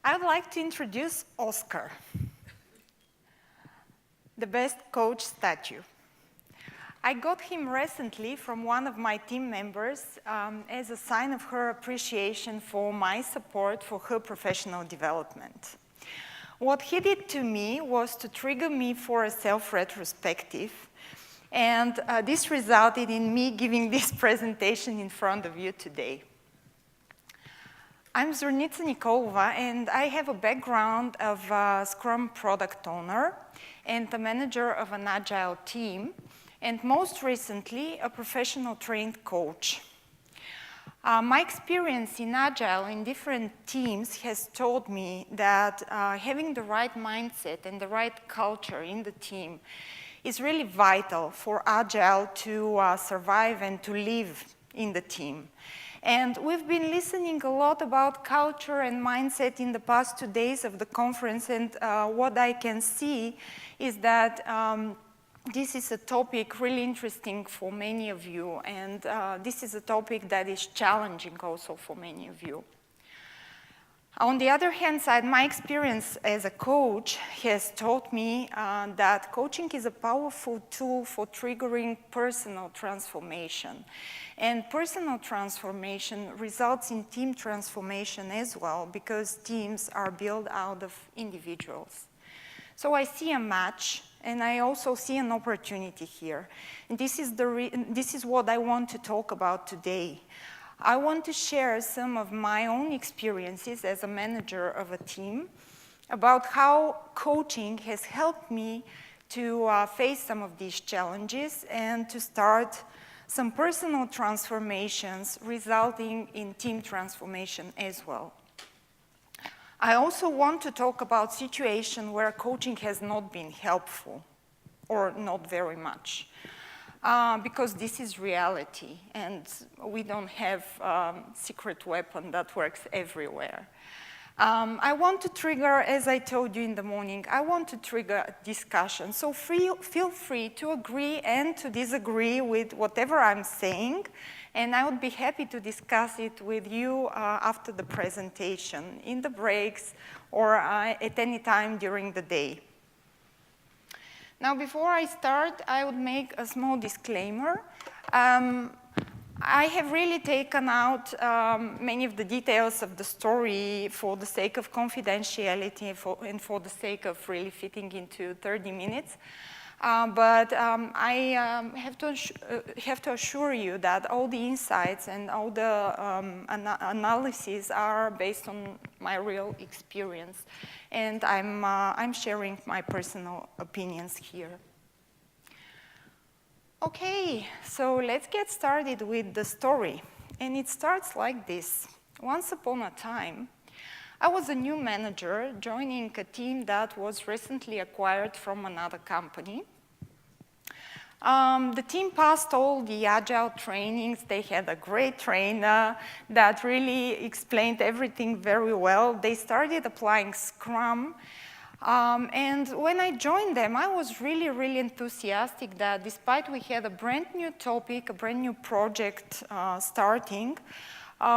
I would like to introduce Oscar, the best coach statue. I got him recently from one of my team members as a sign of her appreciation for my support for her professional development. What he did to me was to trigger me for a self-retrospective, and this resulted in me giving this presentation in front of you today. I'm Zornitsa Nikolova, and I have a background of a Scrum product owner and the manager of an Agile team, and most recently, a professional trained coach. My experience in Agile in different teams has taught me that having the right mindset and the right culture in the team is really vital for Agile to survive and to live in the team. And we've been listening a lot about culture and mindset in the past 2 days of the conference, and what I can see is that this is a topic really interesting for many of you, and this is a topic that is challenging also for many of you. On the other hand side, my experience as a coach has taught me that coaching is a powerful tool for triggering personal transformation. And personal transformation results in team transformation as well, because teams are built out of individuals. So I see a match, and I also see an opportunity here. And this is what I want to talk about today. I want to share some of my own experiences as a manager of a team about how coaching has helped me to face some of these challenges and to start some personal transformations resulting in team transformation as well. I also want to talk about situations where coaching has not been helpful or not very much. Because this is reality, and we don't have a secret weapon that works everywhere. I want to trigger, as I told you in the morning, I want to trigger a discussion. So feel free to agree and to disagree with whatever I'm saying, and I would be happy to discuss it with you after the presentation, in the breaks, or at any time during the day. Now, before I start, I would make a small disclaimer. I have really taken out many of the details of the story for the sake of confidentiality and for the sake of really fitting into 30 minutes. But I have to assure you that all the insights and all the analyses are based on my real experience. And I'm sharing my personal opinions here. Okay, so let's get started with the story. And it starts like this. Once upon a time, I was a new manager joining a team that was recently acquired from another company. The team passed all the Agile trainings. They had a great trainer that really explained everything very well. They started applying Scrum. And when I joined them, I was really, really enthusiastic that despite we had a brand new topic, a brand new project starting,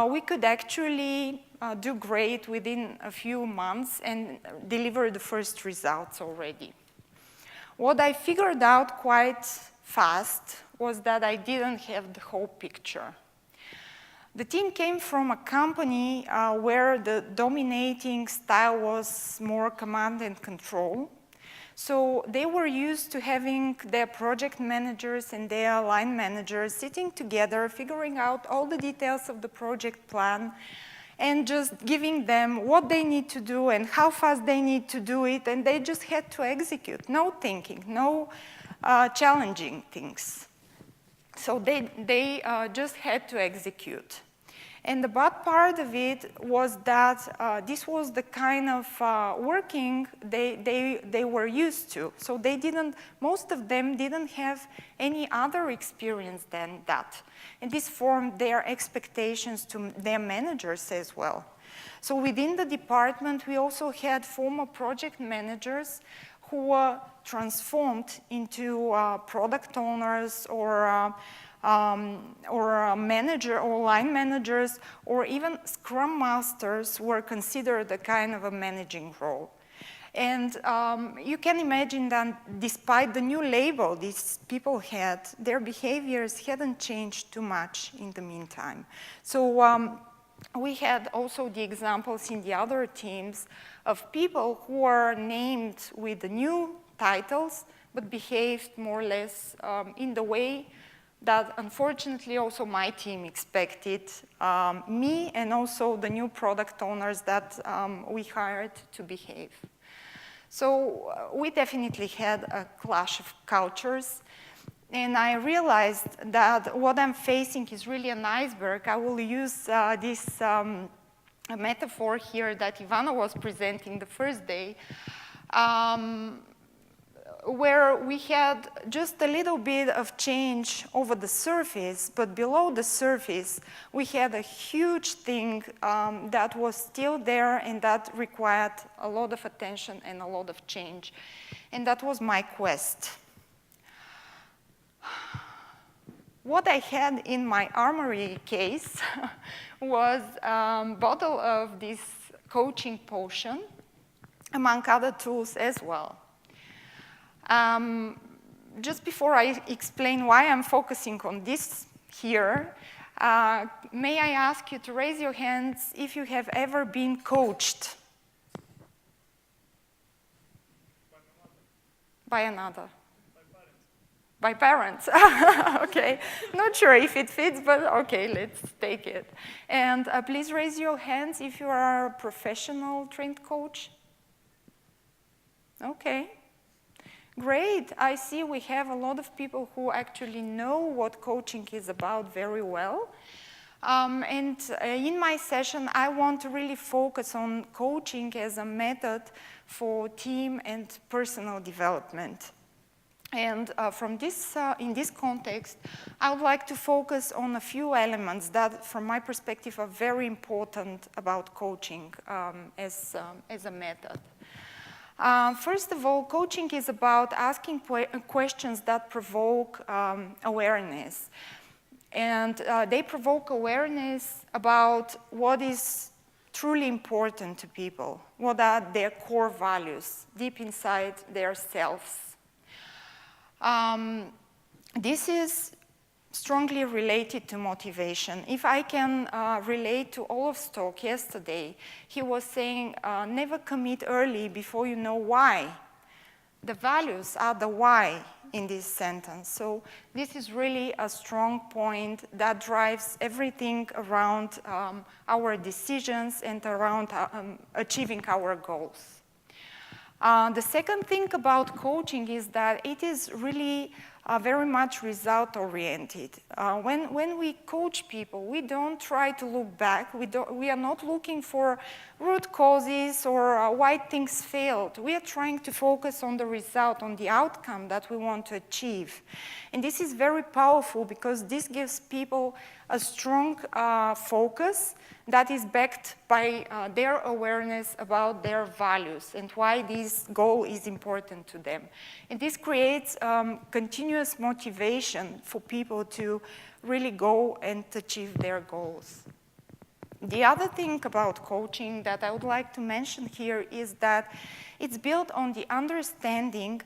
we could actually do great within a few months and deliver the first results already. What I figured out quite fast was that I didn't have the whole picture. The team came from a company where the dominating style was more command and control. So they were used to having their project managers and their line managers sitting together, figuring out all the details of the project plan, and just giving them what they need to do and how fast they need to do it, and they just had to execute. No thinking, no challenging things. So they just had to execute. And the bad part of it was that this was the kind of working they were used to. So most of them didn't have any other experience than that. And this formed their expectations to their managers as well. So within the department, we also had former project managers who were transformed into product owners or or a manager or line managers or even Scrum Masters were considered a kind of a managing role. And you can imagine that despite the new label these people had, their behaviors hadn't changed too much in the meantime. So we had also the examples in the other teams of people who are named with the new titles, but behaved more or less in the way that unfortunately also my team expected me and also the new product owners that we hired to behave. So we definitely had a clash of cultures, and I realized that what I'm facing is really an iceberg. I will use this metaphor here that Ivana was presenting the first day, where we had just a little bit of change over the surface, but below the surface, we had a huge thing that was still there and that required a lot of attention and a lot of change. And that was my quest. What I had in my armory case was a bottle of this coaching potion, among other tools as well. Just before I explain why I'm focusing on this here, may I ask you to raise your hands if you have ever been coached? By another? By parents. Okay, not sure if it fits, but okay, let's take it. And please raise your hands if you are a professional trained coach. Okay. Great, I see we have a lot of people who actually know what coaching is about very well. And in my session, I want to really focus on coaching as a method for team and personal development. And in this context, I would like to focus on a few elements that, from my perspective, are very important about coaching as a method. First of all, coaching is about asking questions that provoke awareness. And they provoke awareness about what is truly important to people, what are their core values deep inside their selves. This is strongly related to motivation. If I can relate to Olaf's talk yesterday, he was saying, never commit early before you know why. The values are the why in this sentence. So this is really a strong point that drives everything around our decisions and around achieving our goals. The second thing about coaching is that it is really very much result-oriented. When we coach people, we don't try to look back. We are not looking for root causes or why things failed. We are trying to focus on the result, on the outcome that we want to achieve. And this is very powerful because this gives people a strong focus that is backed by their awareness about their values and why this goal is important to them. And this creates continuous motivation for people to really go and achieve their goals. The other thing about coaching that I would like to mention here is that it's built on the understanding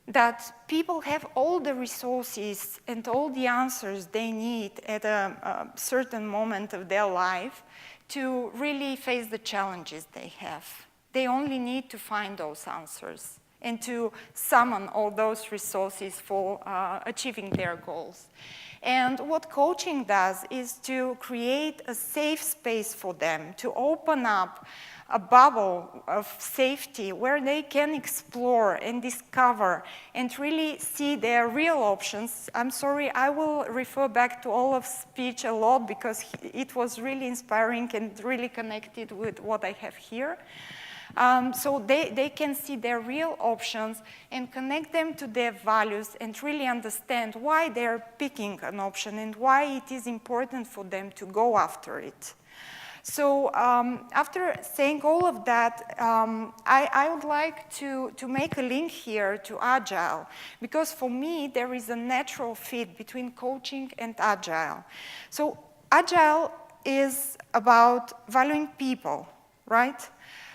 that people have all the resources and all the answers they need at a certain moment of their life to really face the challenges they have. They only need to find those answers and to summon all those resources for achieving their goals. And what coaching does is to create a safe space for them, to open up a bubble of safety where they can explore and discover and really see their real options. I'm sorry, I will refer back to Olaf's speech a lot because it was really inspiring and really connected with what I have here. So they can see their real options and connect them to their values and really understand why they're picking an option and why it is important for them to go after it. So after saying all of that, I would like to make a link here to Agile, because for me, there is a natural fit between coaching and Agile. So Agile is about valuing people, right?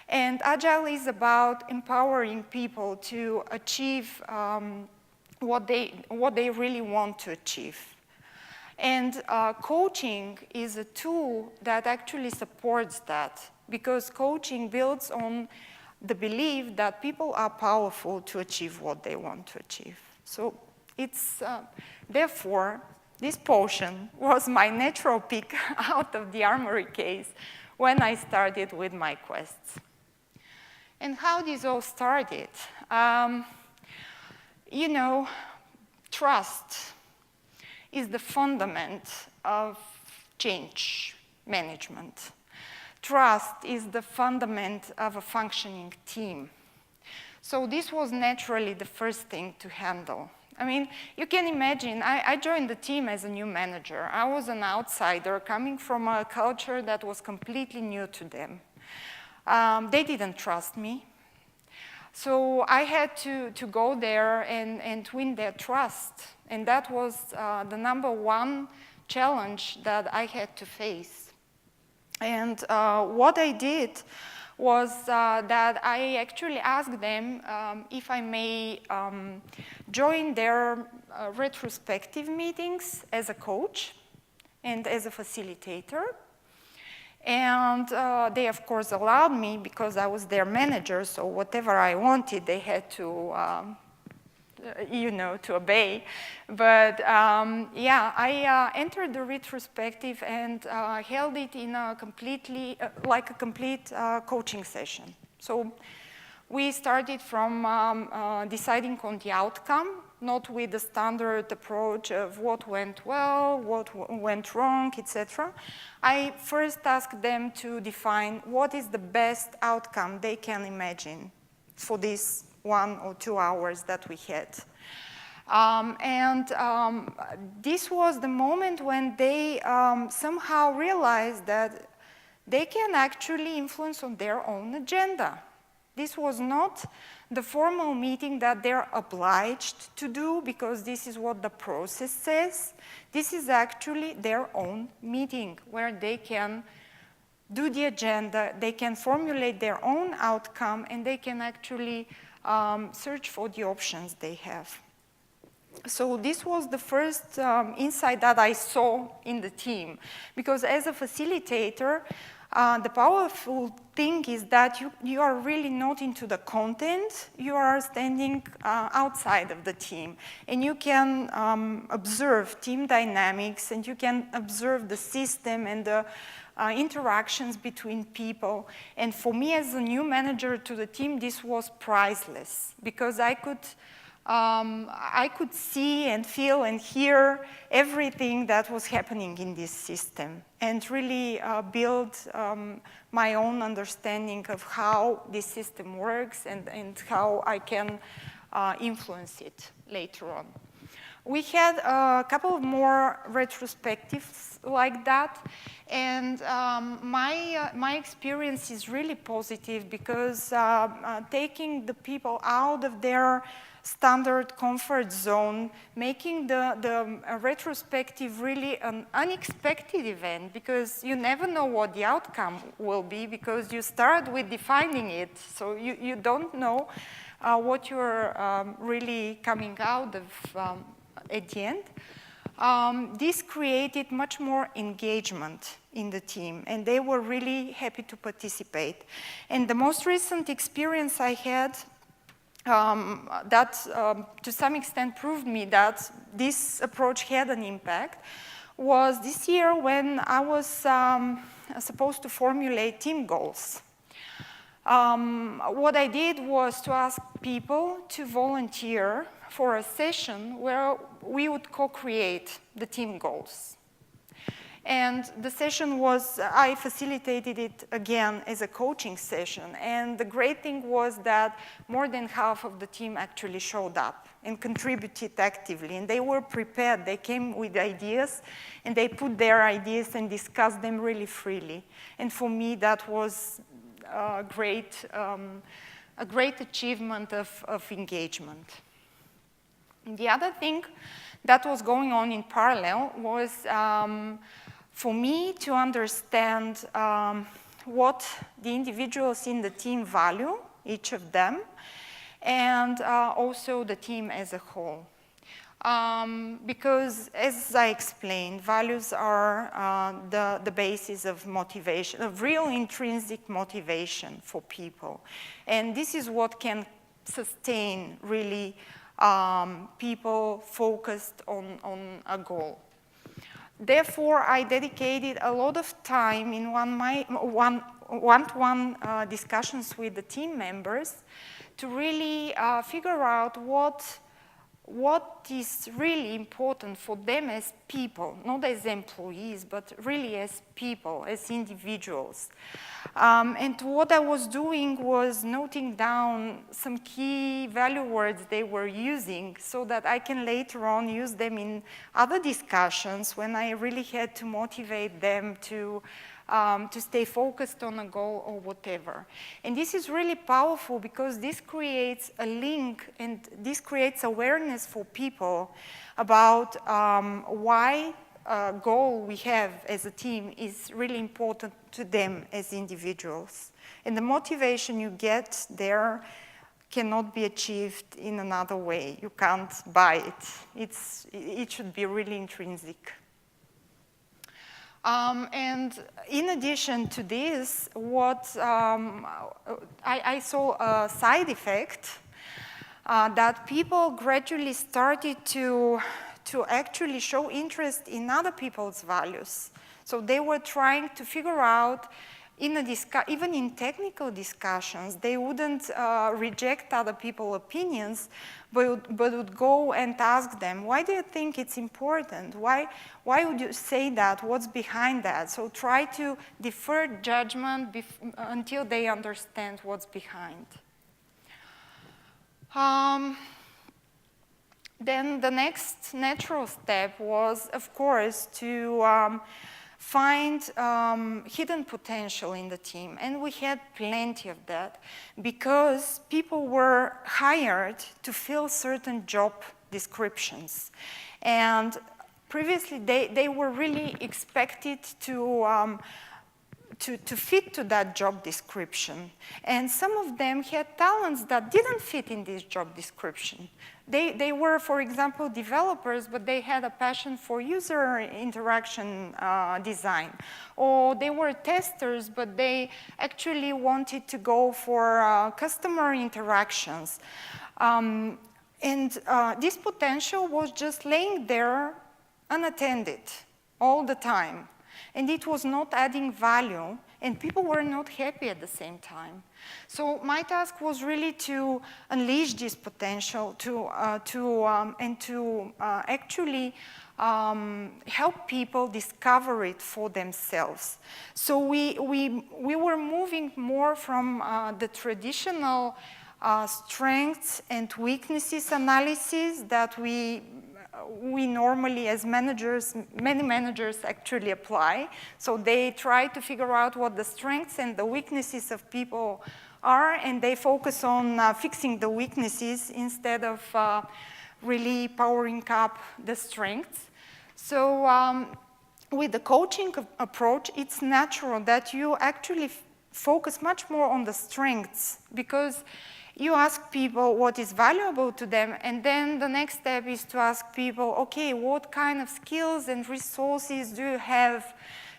And Agile is about empowering people to achieve what they really want to achieve. And coaching is a tool that actually supports that, because coaching builds on the belief that people are powerful to achieve what they want to achieve. So it's, therefore, this potion was my natural pick out of the armory case when I started with my quests. And how this all started? You know, trust is the fundament of change management. Trust is the fundament of a functioning team. So this was naturally the first thing to handle. I mean, you can imagine, I joined the team as a new manager. I was an outsider coming from a culture that was completely new to them. They didn't trust me. So I had to go there and win their trust. And that was the #1 challenge that I had to face. And what I did was that I actually asked them if I may join their retrospective meetings as a coach and as a facilitator. And they, of course, allowed me because I was their manager, so whatever I wanted, they had to, you know, to obey. But yeah, I entered the retrospective and held it in a completely, like a complete coaching session. So we started from deciding on the outcome, not with the standard approach of what went well, what went wrong, etc. I first asked them to define what is the best outcome they can imagine for these 1 or 2 hours that we had. This was the moment when they somehow realized that they can actually influence on their own agenda. This was not the formal meeting that they're obliged to do because this is what the process says. This is actually their own meeting where they can do the agenda, they can formulate their own outcome, and they can actually search for the options they have. So this was the first insight that I saw in the team, because as a facilitator, the powerful thing is that you are really not into the content, you are standing outside of the team, and you can observe team dynamics, and you can observe the system and the interactions between people. And for me as a new manager to the team, this was priceless, because I could see and feel and hear everything that was happening in this system, and really build my own understanding of how this system works and how I can influence it later on. We had a couple of more retrospectives like that, and my experience is really positive, because taking the people out of their standard comfort zone, making the retrospective really an unexpected event, because you never know what the outcome will be, because you start with defining it, so you don't know what you're really coming out of at the end. This created much more engagement in the team, and they were really happy to participate. And the most recent experience I had that to some extent proved me that this approach had an impact was this year when I was supposed to formulate team goals. What I did was to ask people to volunteer for a session where we would co-create the team goals. And the session was, I facilitated it again as a coaching session. And the great thing was that more than half of the team actually showed up and contributed actively. And they were prepared. They came with ideas, and they put their ideas and discussed them really freely. And for me, that was a great achievement of engagement. And the other thing that was going on in parallel was for me to understand what the individuals in the team value, each of them, and also the team as a whole. Because, as I explained, values are the basis of motivation, of real intrinsic motivation for people. And this is what can sustain, really, people focused on a goal. Therefore, I dedicated a lot of time in one-to-one discussions with the team members to really figure out what is really important for them as people, not as employees, but really as people, as individuals. And what I was doing was noting down some key value words they were using so that I can later on use them in other discussions when I really had to motivate them to stay focused on a goal or whatever. And this is really powerful because this creates a link and this creates awareness for people about why a goal we have as a team is really important to them as individuals. And the motivation you get there cannot be achieved in another way. You can't buy it. It should be really intrinsic. And in addition to this, I saw a side effect that people gradually started to actually show interest in other people's values. So they were trying to figure out, even in technical discussions, they wouldn't reject other people's opinions, but would go and ask them, why do you think it's important? Why would you say that? What's behind that? So try to defer judgment until they understand what's behind. Then the next natural step was, of course, to find hidden potential in the team. And we had plenty of that because people were hired to fill certain job descriptions. And previously, they were really expected to fit to that job description. And some of them had talents that didn't fit in this job description. They were, for example, developers, but they had a passion for user interaction design. Or they were testers, but they actually wanted to go for customer interactions. And this potential was just laying there unattended all the time. And it was not adding value, and people were not happy at the same time. So my task was really to unleash this potential and to actually help people discover it for themselves. So we were moving more from the traditional strengths and weaknesses analysis that we normally, as managers, many managers actually apply. So they try to figure out what the strengths and the weaknesses of people are, and they focus on fixing the weaknesses instead of really powering up the strengths. So with the coaching approach, it's natural that you actually focus much more on the strengths because you ask people what is valuable to them, and then the next step is to ask people, okay, what kind of skills and resources do you have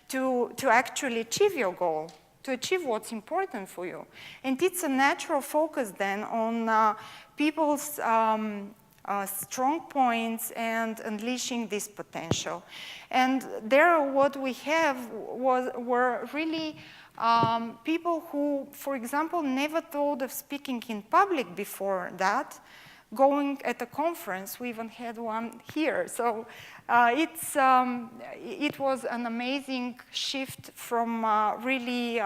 to actually achieve your goal, to achieve what's important for you? And it's a natural focus then on people's strong points and unleashing this potential. And there what we have were really people who, for example, never thought of speaking in public before that, going at a conference. We even had one here. So it was an amazing shift from really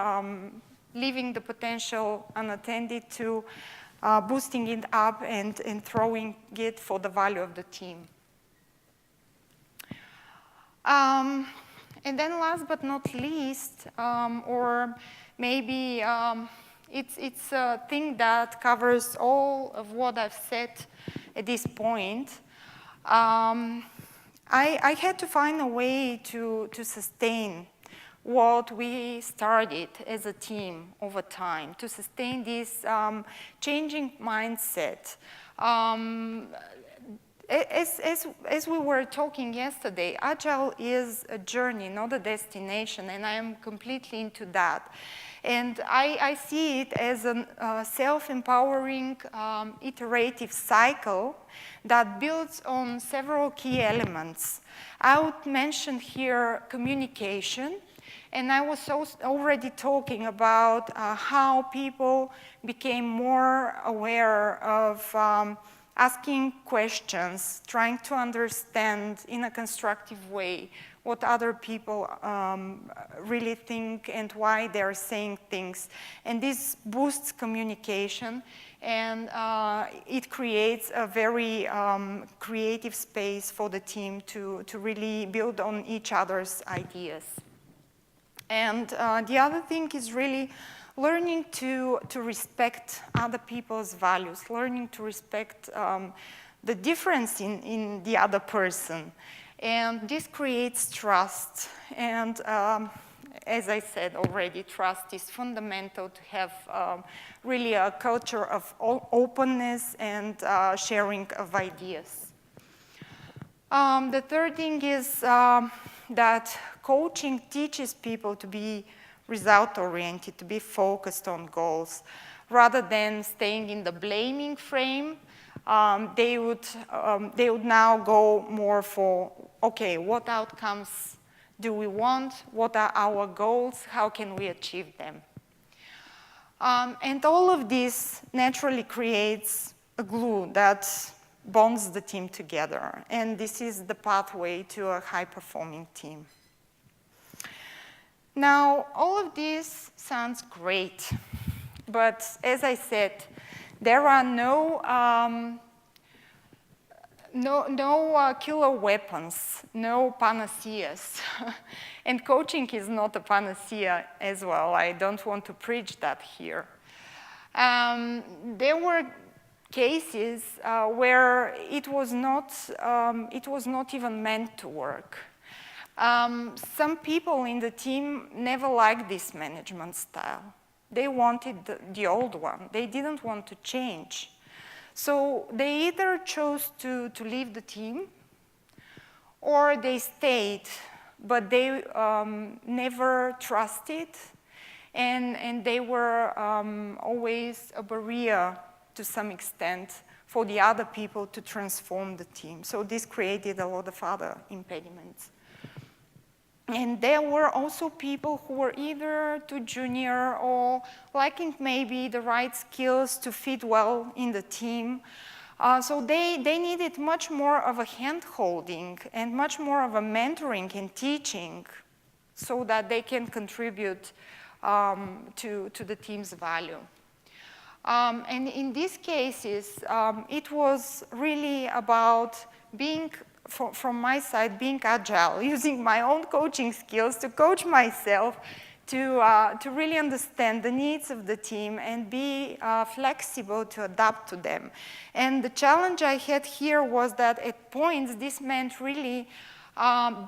leaving the potential unattended to boosting it up and throwing it for the value of the team. And then last but not least, or maybe it's a thing that covers all of what I've said at this point. I had to find a way to sustain what we started as a team over time, to sustain this changing mindset. As we were talking yesterday, Agile is a journey, not a destination, and I am completely into that. And I see it as a self-empowering, iterative cycle that builds on several key elements. I would mention here communication, and I was already talking about how people became more aware of asking questions, trying to understand in a constructive way what other people really think and why they're saying things. And this boosts communication, and it creates a very creative space for the team to really build on each other's ideas. And the other thing is really learning to respect other people's values, learning to respect the difference in the other person. And this creates trust. And as I said already, trust is fundamental to have really a culture of openness and sharing of ideas. The third thing is that coaching teaches people to be result-oriented, to be focused on goals. Rather than staying in the blaming frame, they would now go more for, okay, what outcomes do we want? What are our goals? How can we achieve them? And all of this naturally creates a glue that bonds the team together. And this is the pathway to a high-performing team. Now, all of this sounds great, but as I said, there are no killer weapons, no panaceas. And coaching is not a panacea as well. I don't want to preach that here. There were cases where it was not even meant to work. Some people in the team never liked this management style. They wanted the old one. They didn't want to change. So they either chose to leave the team, or they stayed, but they never trusted, and they were always a barrier to some extent for the other people to transform the team. So this created a lot of other impediments. And there were also people who were either too junior or lacking maybe the right skills to fit well in the team. So they needed much more of a hand-holding and much more of a mentoring and teaching so that they can contribute to the team's value. And in these cases, it was really about being, from my side, being agile, using my own coaching skills to coach myself to really understand the needs of the team and be flexible to adapt to them. And the challenge I had here was that at points, this meant really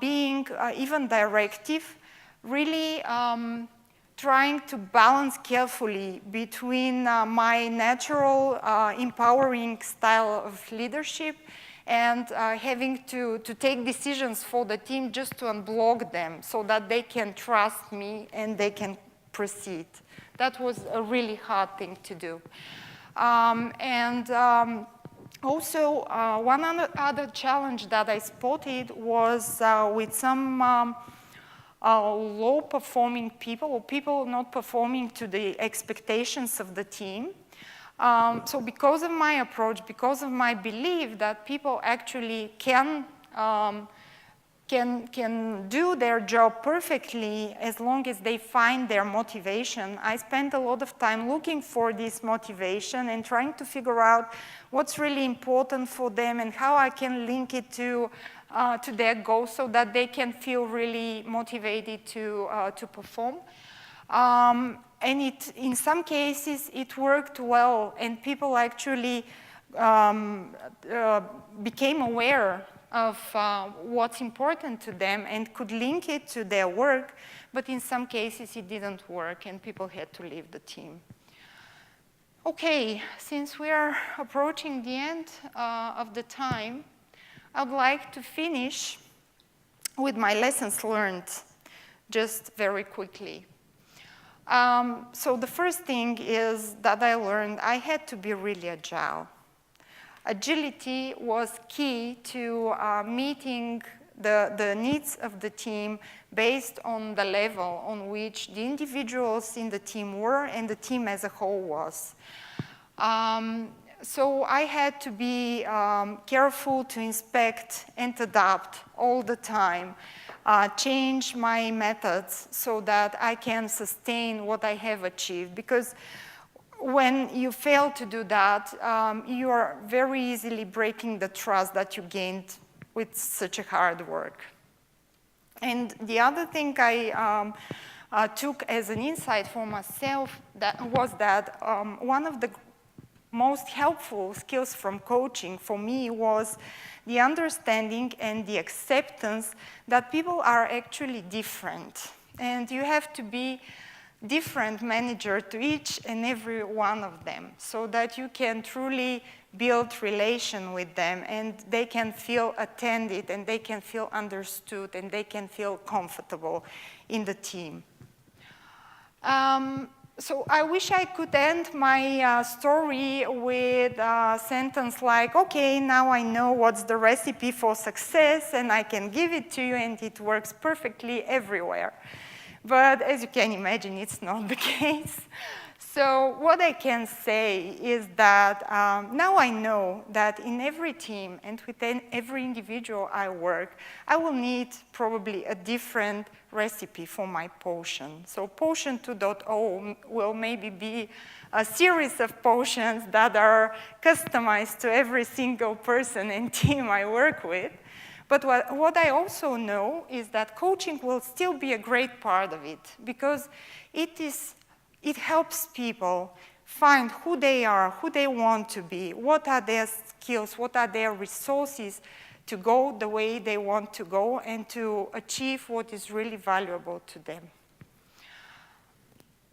being even directive, really trying to balance carefully between my natural empowering style of leadership and having to take decisions for the team just to unblock them so that they can trust me and they can proceed. That was a really hard thing to do. Also, one other challenge that I spotted was with some low-performing people, or people not performing to the expectations of the team. So because of my approach, because of my belief that people actually can do their job perfectly as long as they find their motivation, I spent a lot of time looking for this motivation and trying to figure out what's really important for them and how I can link it to their goals so that they can feel really motivated to perform. And in some cases, it worked well, and people actually became aware of what's important to them and could link it to their work, but in some cases, it didn't work, and people had to leave the team. Okay, since we are approaching the end of the time, I'd like to finish with my lessons learned just very quickly. So the first thing is that I learned I had to be really agile. Agility was key to meeting the needs of the team based on the level on which the individuals in the team were and the team as a whole was. So I had to be careful to inspect and adapt all the time, change my methods so that I can sustain what I have achieved. Because when you fail to do that, you are very easily breaking the trust that you gained with such a hard work. And the other thing I took as an insight for myself was that one of the most helpful skills from coaching for me was the understanding and the acceptance that people are actually different. And you have to be different manager to each and every one of them so that you can truly build relation with them and they can feel attended and they can feel understood and they can feel comfortable in the team. So I wish I could end my story with a sentence like, okay, now I know what's the recipe for success and I can give it to you and it works perfectly everywhere. But as you can imagine, it's not the case. So what I can say is that now I know that in every team and within every individual I work, I will need probably a different recipe for my potion. So potion 2.0 will maybe be a series of potions that are customized to every single person and team I work with. But what I also know is that coaching will still be a great part of it because it helps people find who they are, who they want to be, what are their skills, what are their resources to go the way they want to go and to achieve what is really valuable to them.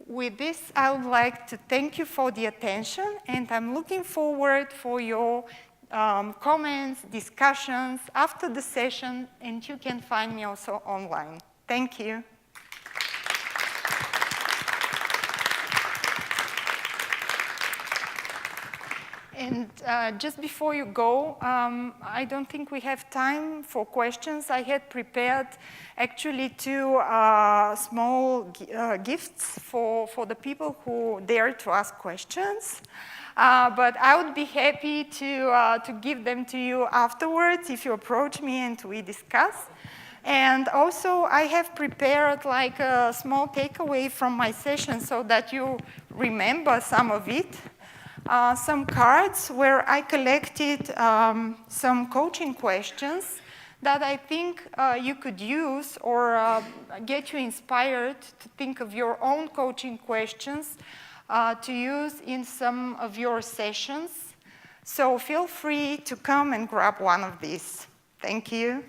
With this, I would like to thank you for the attention, and I'm looking forward for your comments, discussions after the session, and you can find me also online. Thank you. And just before you go, I don't think we have time for questions. I had prepared actually two small gifts for the people who dare to ask questions. But I would be happy to give them to you afterwards if you approach me and we discuss. And also, I have prepared like a small takeaway from my session so that you remember some of it. Some cards where I collected some coaching questions that I think you could use or get you inspired to think of your own coaching questions to use in some of your sessions. So feel free to come and grab one of these. Thank you.